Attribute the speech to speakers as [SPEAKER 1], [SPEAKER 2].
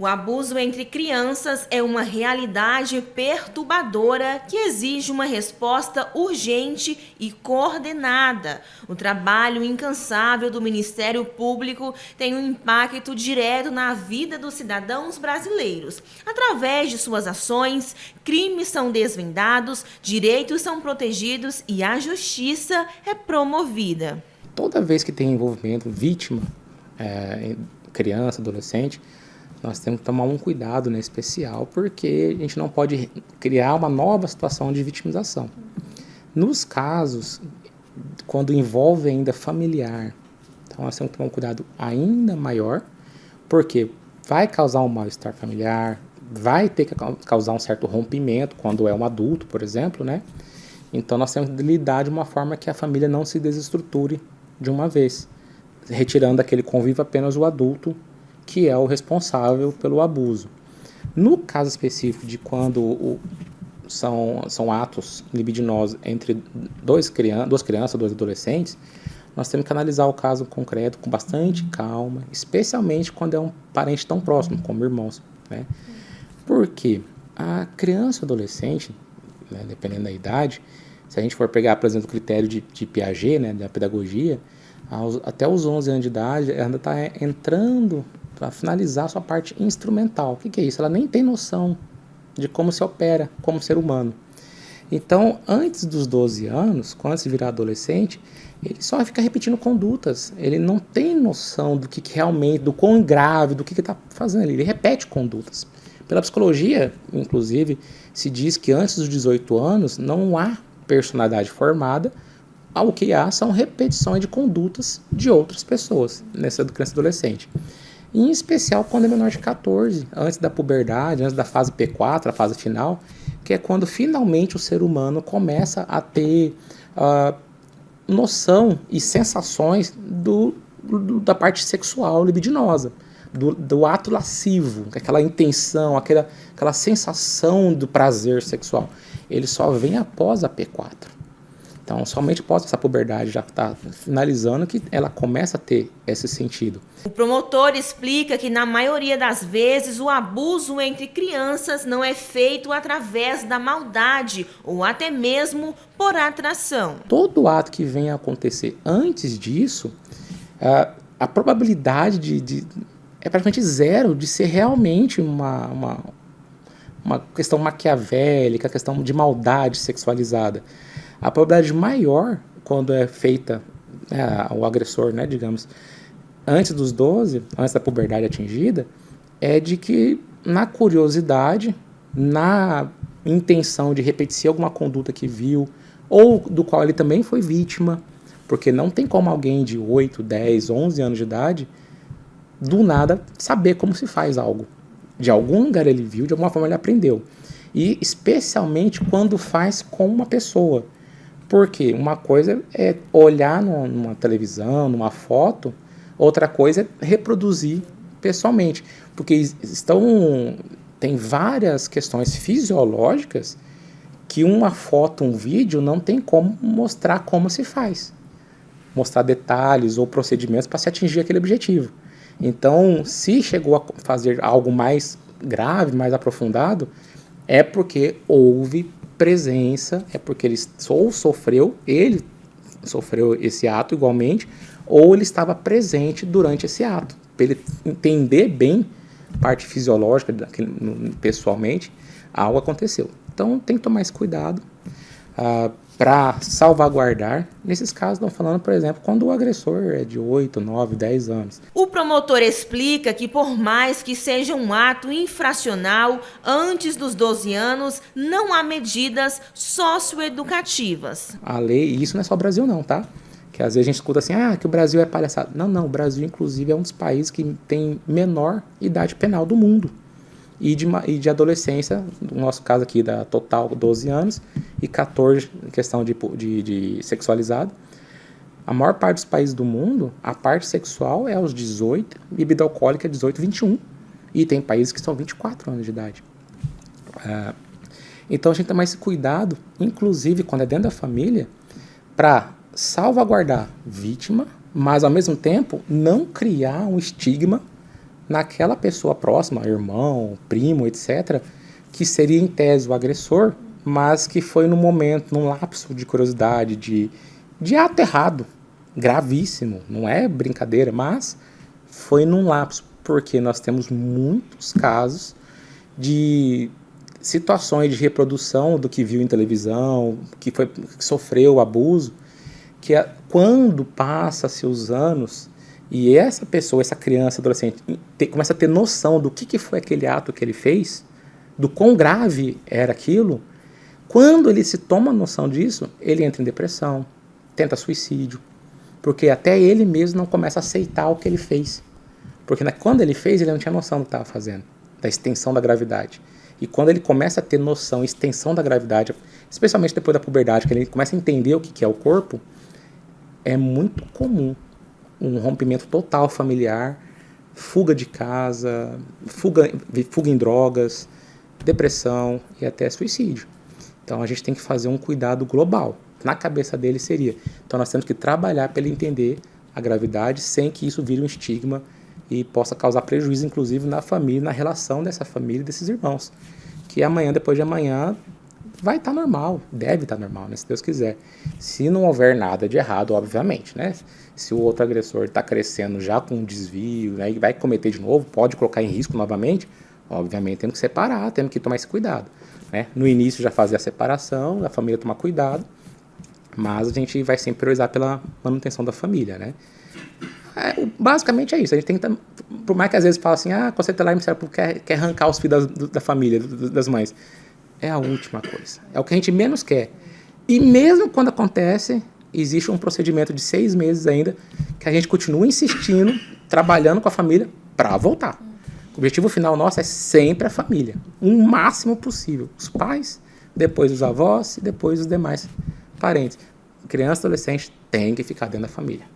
[SPEAKER 1] O abuso entre crianças é uma realidade perturbadora que exige uma resposta urgente e coordenada. O trabalho incansável do Ministério Público tem um impacto direto na vida dos cidadãos brasileiros. Através de suas ações, crimes são desvendados, direitos são protegidos e a justiça é promovida.
[SPEAKER 2] Toda vez que tem envolvimento, vítima, criança, adolescente, nós temos que tomar um cuidado, né, especial, porque a gente não pode criar uma nova situação de vitimização. Nos casos, quando envolve ainda familiar, então nós temos que tomar um cuidado ainda maior, porque vai causar um mal-estar familiar, vai ter que causar um certo rompimento quando é um adulto, por exemplo, né? Então nós temos que lidar de uma forma que a família não se desestruture de uma vez, retirando daquele convívio apenas o adulto, que é o responsável pelo abuso. No caso específico de quando são atos libidinosos entre duas crianças, dois adolescentes, nós temos que analisar o caso concreto com bastante calma, especialmente quando é um parente tão próximo, como irmãos, né? Porque a criança e adolescente, né, dependendo da idade, se a gente for pegar, por exemplo, o critério de Piaget, né, da pedagogia, até os 11 anos de idade, ela ainda está entrando para finalizar a sua parte instrumental. O que é isso? Ela nem tem noção de como se opera como ser humano. Então, antes dos 12 anos, quando se virar adolescente, ele só fica repetindo condutas. Ele não tem noção do que realmente, do quão grave, do que está fazendo. Ele repete condutas. Pela psicologia, inclusive, se diz que antes dos 18 anos não há personalidade formada, o que há são repetições de condutas de outras pessoas nessa criança e adolescente. Em especial quando é menor de 14, antes da puberdade, antes da fase P4, a fase final, que é quando finalmente o ser humano começa a ter noção e sensações da parte sexual libidinosa, do ato lascivo, aquela intenção, aquela sensação do prazer sexual. Ele só vem após a P4. Então, somente após essa puberdade já está finalizando que ela começa a ter esse sentido.
[SPEAKER 1] O promotor explica que, na maioria das vezes, o abuso entre crianças não é feito através da maldade ou até mesmo por atração.
[SPEAKER 2] Todo ato que venha a acontecer antes disso, a probabilidade é praticamente zero de ser realmente uma questão maquiavélica, questão de maldade sexualizada. A probabilidade maior, quando é feita o agressor, né, digamos, antes dos 12, antes da puberdade atingida, é de que na curiosidade, na intenção de repetir alguma conduta que viu, ou do qual ele também foi vítima, porque não tem como alguém de 8, 10, 11 anos de idade, do nada, saber como se faz algo. De algum lugar ele viu, de alguma forma ele aprendeu. E especialmente quando faz com uma pessoa. Porque uma coisa é olhar numa televisão, numa foto, outra coisa é reproduzir pessoalmente. Porque tem várias questões fisiológicas que uma foto, um vídeo, não tem como mostrar como se faz. Mostrar detalhes ou procedimentos para se atingir aquele objetivo. Então, se chegou a fazer algo mais grave, mais aprofundado, é porque houve presença, é porque ele sofreu esse ato igualmente, ou ele estava presente durante esse ato. Para ele entender bem parte fisiológica, pessoalmente, algo aconteceu. Então tem que tomar esse cuidado para salvaguardar. Nesses casos, estão falando, por exemplo, quando o agressor é de 8, 9, 10 anos.
[SPEAKER 1] O promotor explica que, por mais que seja um ato infracional, antes dos 12 anos, não há medidas socioeducativas.
[SPEAKER 2] A lei, e isso não é só o Brasil não, tá? Que às vezes a gente escuta assim, que o Brasil é palhaçada. Não, o Brasil, inclusive, é um dos países que tem menor idade penal do mundo. E de adolescência, no nosso caso aqui, da total 12 anos, e 14 em questão de sexualizado. A maior parte dos países do mundo, a parte sexual é aos 18, bebida alcoólica é 18, 21. E tem países que são 24 anos de idade. Então a gente tem mais esse cuidado, inclusive quando é dentro da família, para salvaguardar vítima, mas ao mesmo tempo não criar um estigma naquela pessoa próxima, irmão, primo, etc., que seria em tese o agressor, mas que foi num momento, num lapso de curiosidade, de ato errado, gravíssimo, não é brincadeira, mas foi num lapso, porque nós temos muitos casos de situações de reprodução do que viu em televisão, que sofreu abuso, que quando passa-se os anos e essa pessoa, essa criança, adolescente, começa a ter noção do que foi aquele ato que ele fez, do quão grave era aquilo, quando ele se toma noção disso, ele entra em depressão, tenta suicídio, porque até ele mesmo não começa a aceitar o que ele fez. Porque quando ele fez, ele não tinha noção do que estava fazendo, da extensão da gravidade. E quando ele começa a ter noção, extensão da gravidade, especialmente depois da puberdade, que ele começa a entender o que é o corpo, é muito comum um rompimento total familiar, fuga de casa, fuga em drogas, depressão e até suicídio. Então a gente tem que fazer um cuidado global. Na cabeça dele seria. Então nós temos que trabalhar para ele entender a gravidade sem que isso vire um estigma e possa causar prejuízo, inclusive, na família, na relação dessa família e desses irmãos. Que amanhã, depois de amanhã, vai estar normal, deve estar normal, né, se Deus quiser. Se não houver nada de errado, obviamente, né? Se o outro agressor está crescendo já com um desvio, né, e vai cometer de novo, pode colocar em risco novamente, obviamente temos que separar, temos que tomar esse cuidado. Né? No início já fazer a separação, a família tomar cuidado, mas a gente vai sempre priorizar pela manutenção da família, né? Basicamente é isso. A gente tem que, por mais que às vezes fala assim, conselho tutelar e Ministério Público quer arrancar os filhos da família, das mães. É a última coisa. É o que a gente menos quer. E mesmo quando acontece, existe um procedimento de 6 meses ainda, que a gente continua insistindo, trabalhando com a família para voltar. O objetivo final nosso é sempre a família. O máximo possível. Os pais, depois os avós e depois os demais parentes. Criança e adolescente tem que ficar dentro da família.